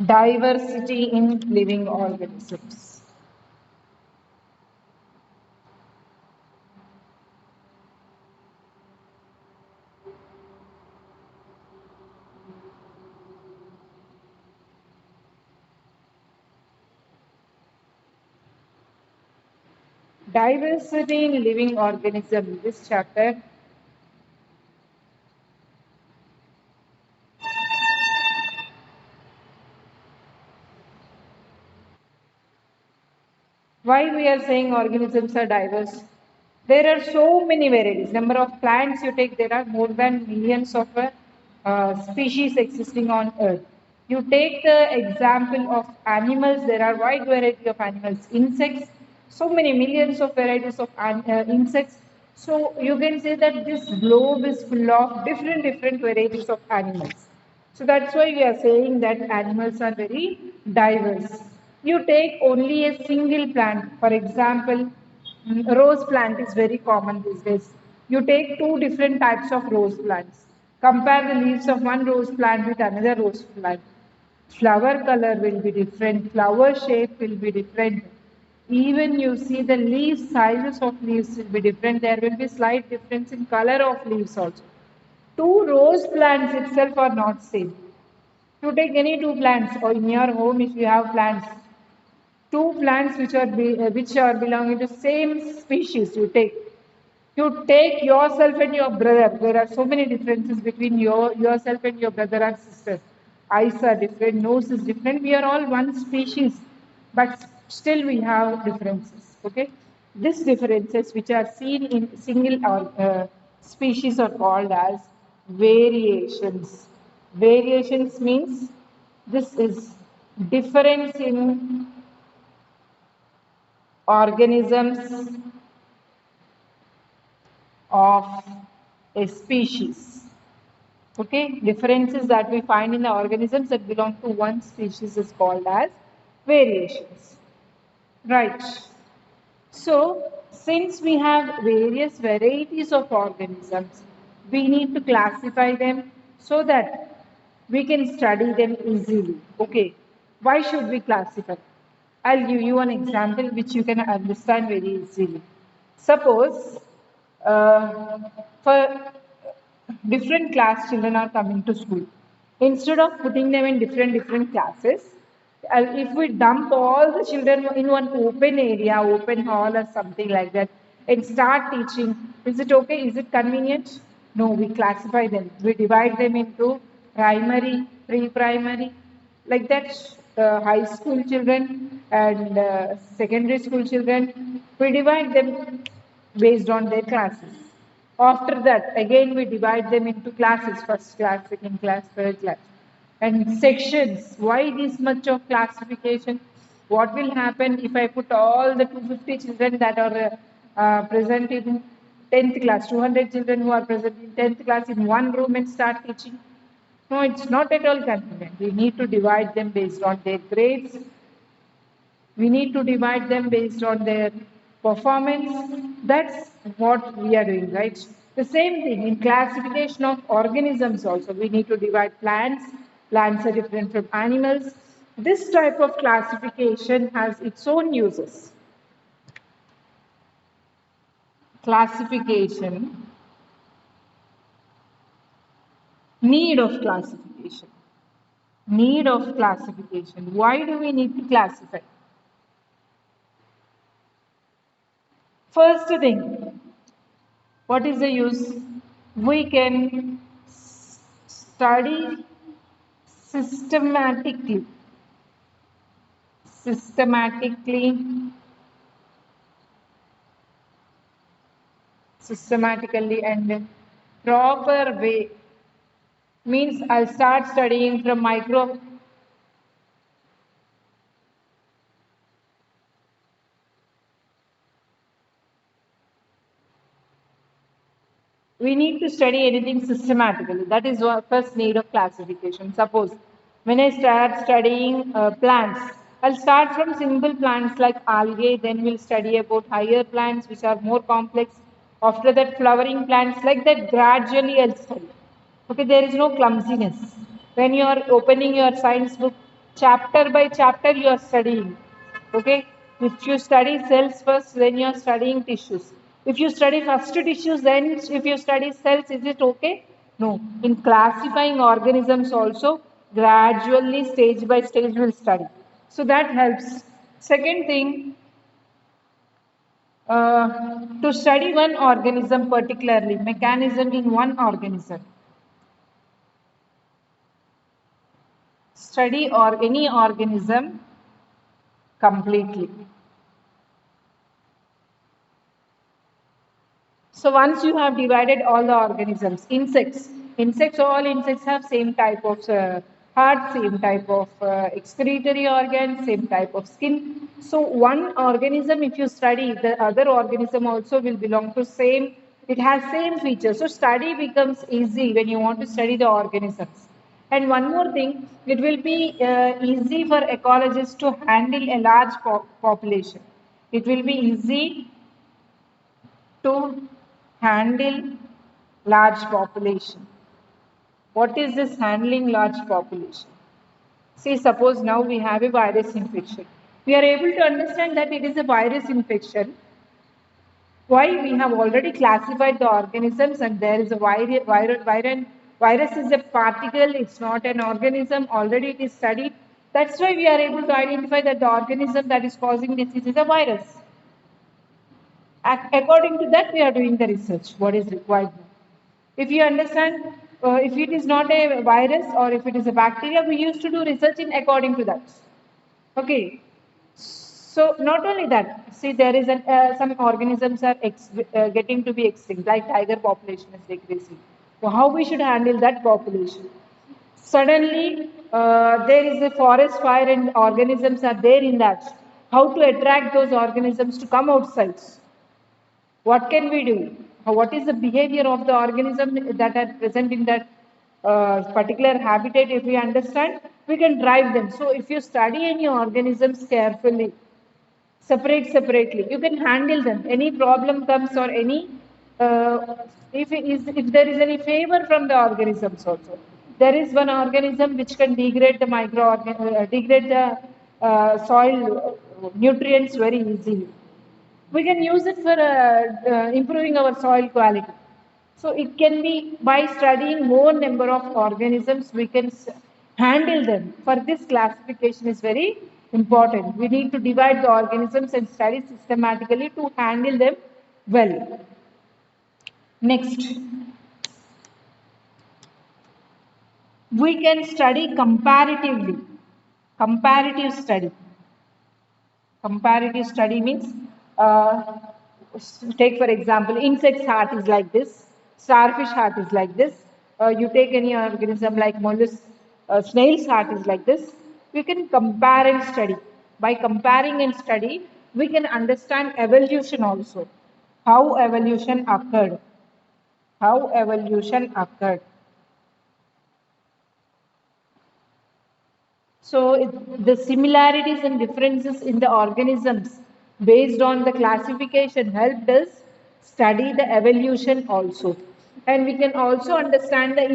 Diversity in living organisms. Diversity in living organisms. This chapter. Why we are saying organisms are diverse? There are so many varieties. Number of plants you take, there are more than millions of species existing on Earth. You take the example of animals, there are wide variety of animals. Insects, so many millions of varieties of insects. So you can say that this globe is full of different varieties of animals. So that's why we are saying that animals are very diverse. You take only a single plant, for example, rose plant is very common these days. You take two different types of rose plants. Compare the leaves of one rose plant with another rose plant. Flower color will be different, flower shape will be different. Even you see the leaves, sizes of leaves will be different. There will be slight difference in color of leaves also. Two rose plants itself are not same. You take any two plants, or in your home if you have plants, two plants which are belonging to same species, you take yourself and your brother. There are so many differences between yourself and your brother and sister. Eyes are different, nose is different. We are all one species, but still we have differences. Okay, these differences which are seen in single species are called as variations. Variations means this is difference in organisms of a species. Okay, differences that we find in the organisms that belong to one species is called as variations. Right. So, since we have various varieties of organisms, we need to classify them so that we can study them easily. Okay, why should we classify? I'll give you an example which you can understand very easily. Suppose for different class children are coming to school. Instead of putting them in different classes, if we dump all the children in one open area, open hall or something like that, and start teaching, is it okay? Is it convenient? No, we classify them. We divide them into primary, pre-primary, like that, high school children and secondary school children. We divide them based on their classes. After that, again we divide them into classes, first class, second class, third class. And sections. Why this much of classification? What will happen if I put all the 250 children that are present in 10th class, 200 children who are present in 10th class in one room and start teaching? No, it's not at all convenient. We need to divide them based on their grades. We need to divide them based on their performance. That's what we are doing, right? The same thing in classification of organisms also. We need to divide plants. Plants are different from animals. This type of classification has its own uses. Classification, need of classification. Need of classification. Why do we need to classify? First thing, what is the use? We can study systematically, systematically, systematically and proper way. Means I'll start studying from micro. We need to study anything systematically. That is our first need of classification. Suppose when I start studying plants, I'll start from simple plants like algae, then we'll study about higher plants which are more complex. After that, flowering plants, like that, gradually I'll study. Okay, there is no clumsiness. When you are opening your science book, chapter by chapter you are studying. Okay, if you study cells first, then you are studying tissues. If you study first tissues, then if you study cells, is it okay? No. In classifying organisms also, gradually, stage by stage, we'll study. So that helps. Second thing, to study one organism particularly, mechanism in one organism. Study or any organism completely. So once you have divided all the organisms, all insects have same type of heart, same type of excretory organ, same type of skin. So one organism, if you study, the other organism also will belong to same. It has same features. So study becomes easy when you want to study the organisms. And one more thing, it will be easy for ecologists to handle a large population. It will be easy to handle large population. What is this handling large population? See, suppose now we have a virus infection. We are able to understand that it is a virus infection. Why? We have already classified the organisms and there is a virus is a particle, it's not an organism, already it is studied. That's why we are able to identify that the organism that is causing disease is a virus. According to that, we are doing the research, what is required. If you understand, if it is not a virus or if it is a bacteria, we used to do research in according to that. Okay. So not only that, see there is some organisms are getting to be extinct, like tiger population is decreasing. So how we should handle that population? Suddenly, there is a forest fire and organisms are there in that. How to attract those organisms to come outside? What can we do? What is the behavior of the organism that are present in that particular habitat? If we understand, we can drive them. So if you study any organisms carefully, separately, you can handle them. Any problem comes or any, if there is any favor from the organisms also. There is one organism which can degrade the degrade the soil nutrients very easily. We can use it for improving our soil quality. So it can be by studying more number of organisms, we can handle them. For this classification is very important. We need to divide the organisms and study systematically to handle them well. Next, we can study comparatively. Comparative study. Comparative study means, take for example, insect's heart is like this, starfish heart is like this. You take any organism like mollusk, snail's heart is like this. We can compare and study. By comparing and study, we can understand evolution also. How evolution occurred. How evolution occurred. So the similarities and differences in the organisms based on the classification helped us study the evolution also. And we can also understand the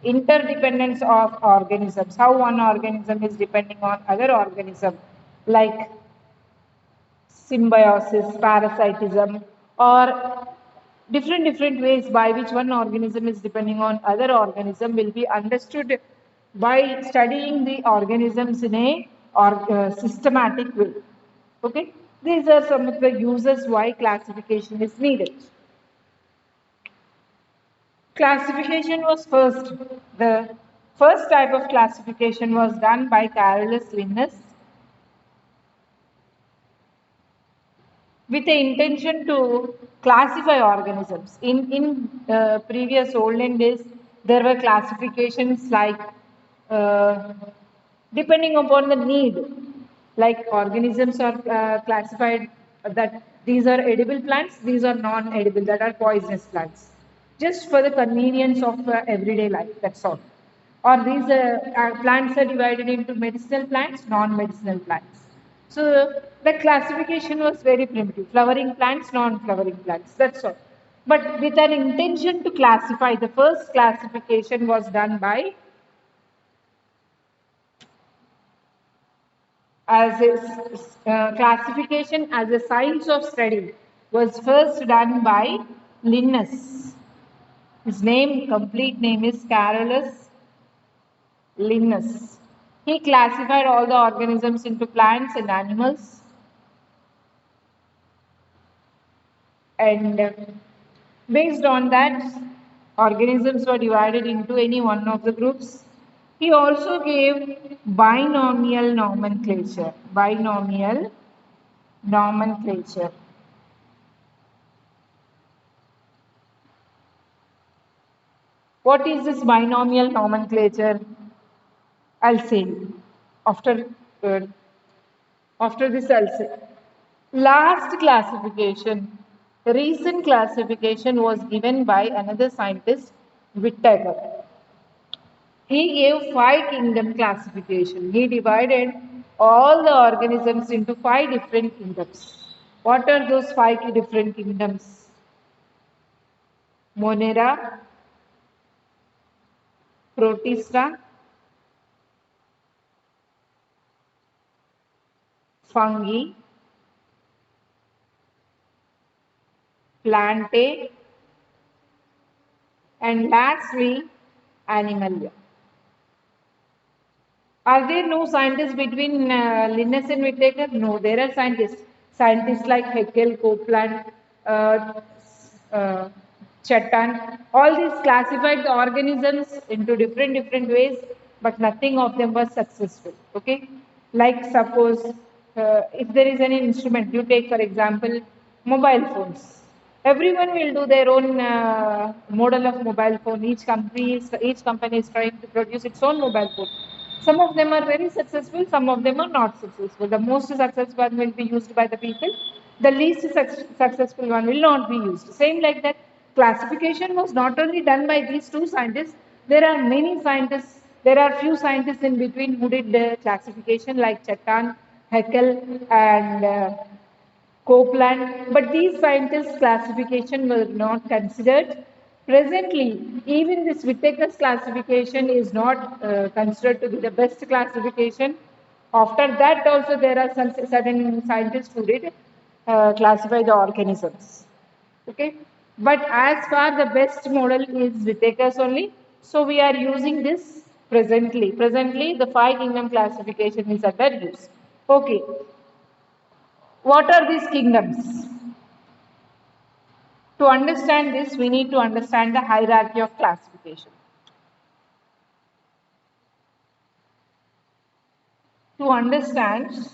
interdependence of organisms, how one organism is depending on other organism, like symbiosis, parasitism, or different ways by which one organism is depending on other organism will be understood by studying the organisms in a systematic way. Okay, these are some of the uses why classification is needed. Classification was first. The first type of classification was done by Carolus Linnaeus with the intention to classify organisms. In previous olden days, there were classifications like depending upon the need, like organisms are classified that these are edible plants, these are non-edible, that are poisonous plants, just for the convenience of everyday life. That's all. Or these plants are divided into medicinal plants, non-medicinal plants. So the classification was very primitive. Flowering plants, non-flowering plants. That's all. But with an intention to classify, the first classification was done by as classification as a science of study was first done by Linnaeus. His name, complete name is Carolus Linnaeus. He classified all the organisms into plants and animals, and based on that, organisms were divided into any one of the groups. He also gave binomial nomenclature. Binomial nomenclature. What is this binomial nomenclature? I'll say after uh, after this. I'll say last classification, recent classification was given by another scientist, Whittaker. He gave five kingdom classification. He divided all the organisms into five different kingdoms. What are those five different kingdoms? Monera, Protista, fungi, plantae, and lastly, animalia. Are there no scientists between Linnaeus and Whittaker? No, there are scientists. Scientists like Haeckel, Copeland, uh, uh, Chattan. All these classified the organisms into different ways, but nothing of them was successful. Okay, like suppose if there is any instrument, you take for example mobile phones. Everyone will do their own model of mobile phone. Each company is trying to produce its own mobile phone. Some of them are very successful, some of them are not successful. The most successful one will be used by the people, the least successful one will not be used. Same like that, classification was not only done by these two scientists, there are many scientists, there are few scientists in between who did the classification like Chattan, Haeckel, and Copeland, but these scientists' classification were not considered. Presently, even this Whittaker's classification is not considered to be the best classification. After that, also there are some certain scientists who did classify the organisms. Okay, but as far the best model is Whittaker's only, so we are using this presently. Presently, the five kingdom classification is under use. Okay, what are these kingdoms? To understand this, we need to understand the hierarchy of classification. To understand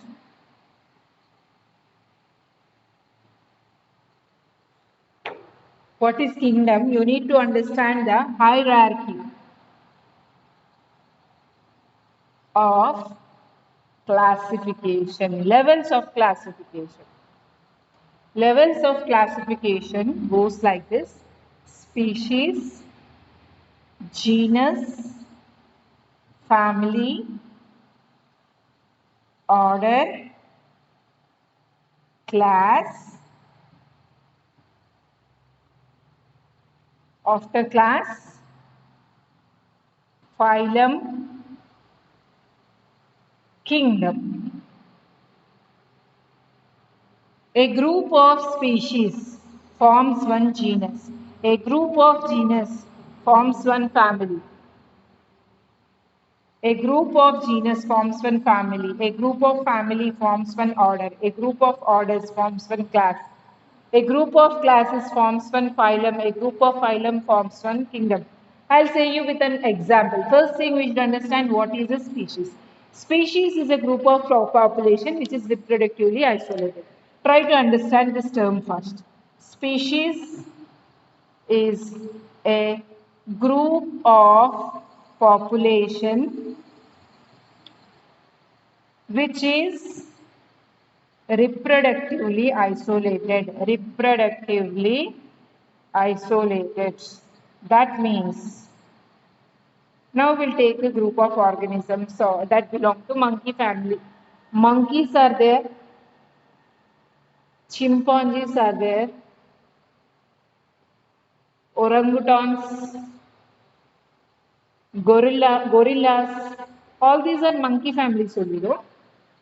what is kingdom, you need to understand the hierarchy of classification, levels of classification. Levels of classification goes like this: species, genus, family, order, class, after class, phylum, kingdom. A group of species forms one genus. A group of genus forms one family. A group of genus forms one family. A group of family forms one order. A group of orders forms one class. A group of classes forms one phylum. A group of phylum forms one kingdom. I'll say you with an example. First thing we should understand what is a species. Species is a group of population which is reproductively isolated. Try to understand this term first. Species is a group of population which is reproductively isolated. Reproductively isolated. That means now we'll take a group of organisms that belong to monkey family. Monkeys are there, chimpanzees are there, orangutans, gorillas, all these are monkey families only, though.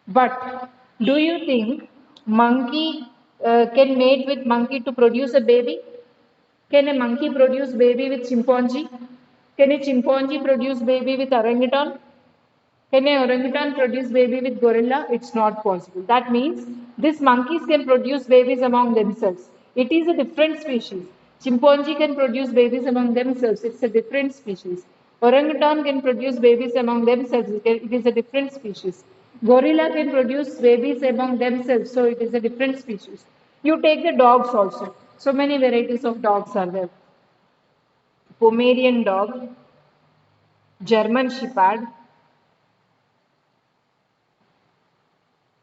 But do you think monkey can mate with monkey to produce a baby? Can a monkey produce baby with chimpanzee? Can a chimpanzee produce baby with orangutan? Can a orangutan produce baby with gorilla? It's not possible. That means these monkeys can produce babies among themselves. It is a different species. Chimpanzee can produce babies among themselves. It's a different species. Orangutan can produce babies among themselves. It is a different species. Gorilla can produce babies among themselves. So it is a different species. You take the dogs also. So many varieties of dogs are there. Pomeranian dog, German Shepherd,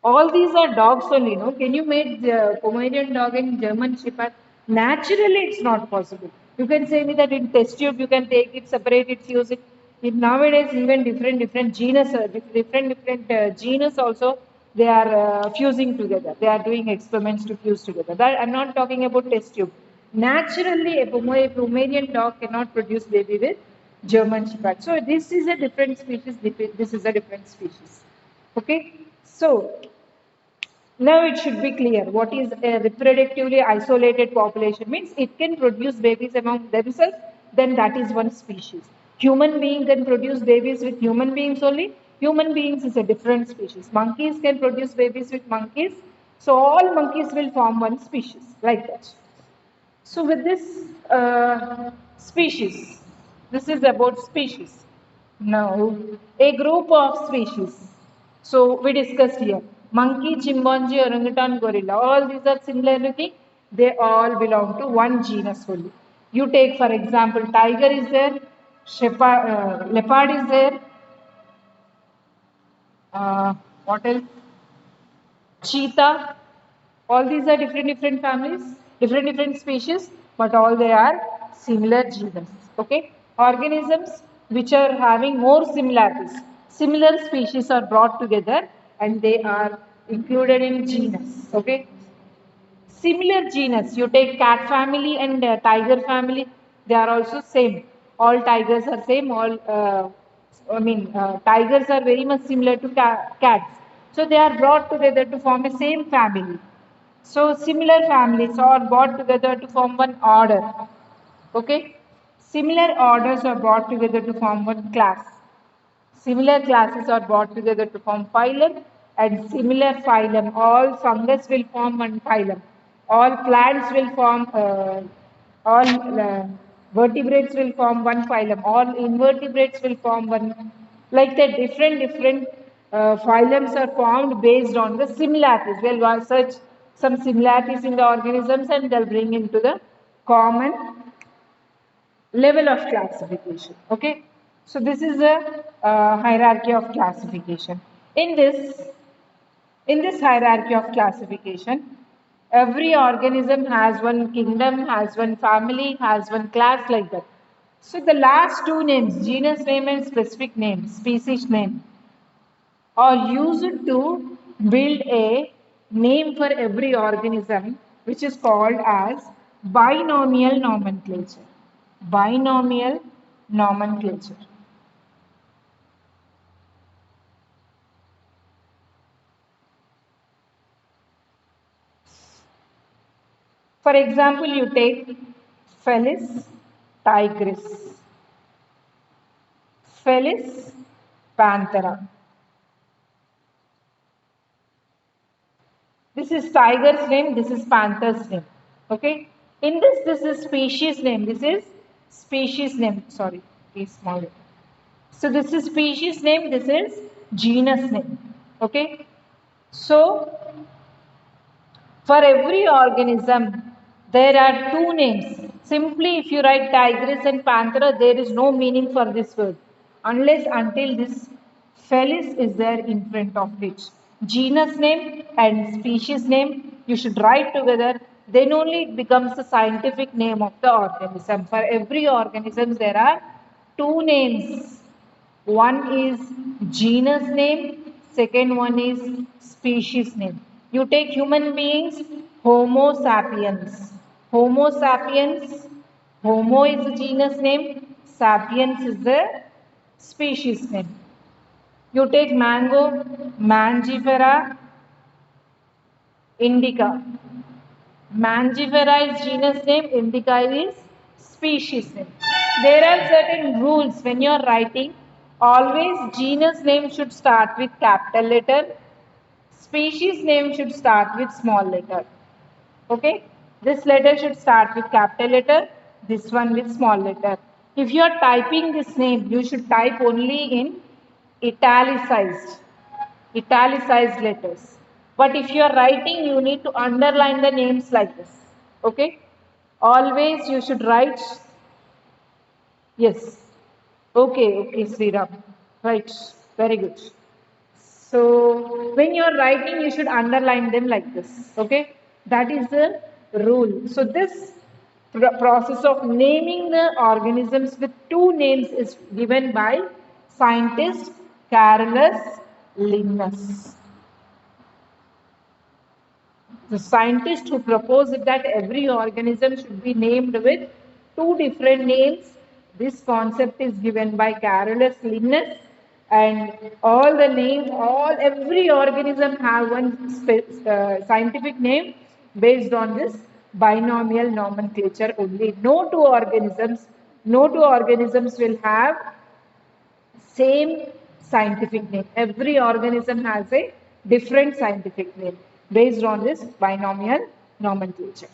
all these are dogs only, no? Can you make the Pomeranian dog and German Shepherd? Naturally, it's not possible. You can say me that in test tube you can take it, separate it, use it. Nowadays, even different genus, different genus also they are fusing together. They are doing experiments to fuse together. That I'm not talking about test tube. Naturally, a Pomeranian dog cannot produce baby with German Shepherd. So this is a different species. This is a different species. Okay. So now it should be clear what is a reproductively isolated population means it can produce babies among themselves, then that is one species. Human being can produce babies with human beings only. Human beings is a different species. Monkeys can produce babies with monkeys. So all monkeys will form one species like that. So with this species, this is about species. Now, a group of species. So we discussed here, monkey, chimpanzee, orangutan, gorilla. All these are similar looking. They all belong to one genus only. You take for example, tiger is there, leopard is there. What else? Cheetah. All these are different families, different species, but all they are similar genus. Okay, organisms which are having more similarities, similar species are brought together and they are included in genus. Okay, similar genus. You take cat family and tiger family. They are also same. All tigers are same. Tigers are very much similar to cats. So they are brought together to form a same family. So similar families are brought together to form one order. Okay. Similar orders are brought together to form one class. Similar classes are brought together to form phylum and similar phylum. All fungus will form one phylum. All plants will form, all vertebrates will form one phylum. All invertebrates will form one. Like that, different phylums are formed based on the similarities. We'll search some similarities in the organisms and they'll bring into the common level of classification. Okay, so this is a hierarchy of classification. In this hierarchy of classification, every organism has one kingdom, has one family, has one class, like that. So the last two names, genus name and specific name, species name, are used to build a name for every organism, which is called as binomial nomenclature. Binomial nomenclature. For example, you take Felis tigris, Felis panthera. This is tiger's name, this is panther's name. Okay. In this is species name. This is species name. Sorry, please small it. So this is species name, this is genus name. Okay. So for every organism, there are two names. Simply, if you write tigress and panthera, there is no meaning for this word unless until this Felis is there in front of which genus name and species name you should write together. Then only it becomes the scientific name of the organism. For every organism, there are two names. One is genus name, second one is species name. You take human beings, Homo sapiens. Homo sapiens, Homo is the genus name, sapiens is the species name. You take mango, Mangifera indica. Mangifera is genus name, indica is species name. There are certain rules when you are writing. Always genus name should start with capital letter. Species name should start with small letter. Okay, this letter should start with capital letter, this one with small letter. If you are typing this name, you should type only in italicized letters. But if you are writing, you need to underline the names like this. Okay, always you should write. Yes, okay, Sriram, right, very good. So when you are writing, you should underline them like this. Okay, that is the rule. So this process of naming the organisms with two names is given by scientist Carolus Linnaeus. The scientist who proposed that every organism should be named with two different names. This concept is given by Carolus Linnaeus, and all the names, every organism have one scientific name based on this binomial nomenclature only. No two organisms will have same scientific name. Every organism has a different scientific name based on this binomial nomenclature.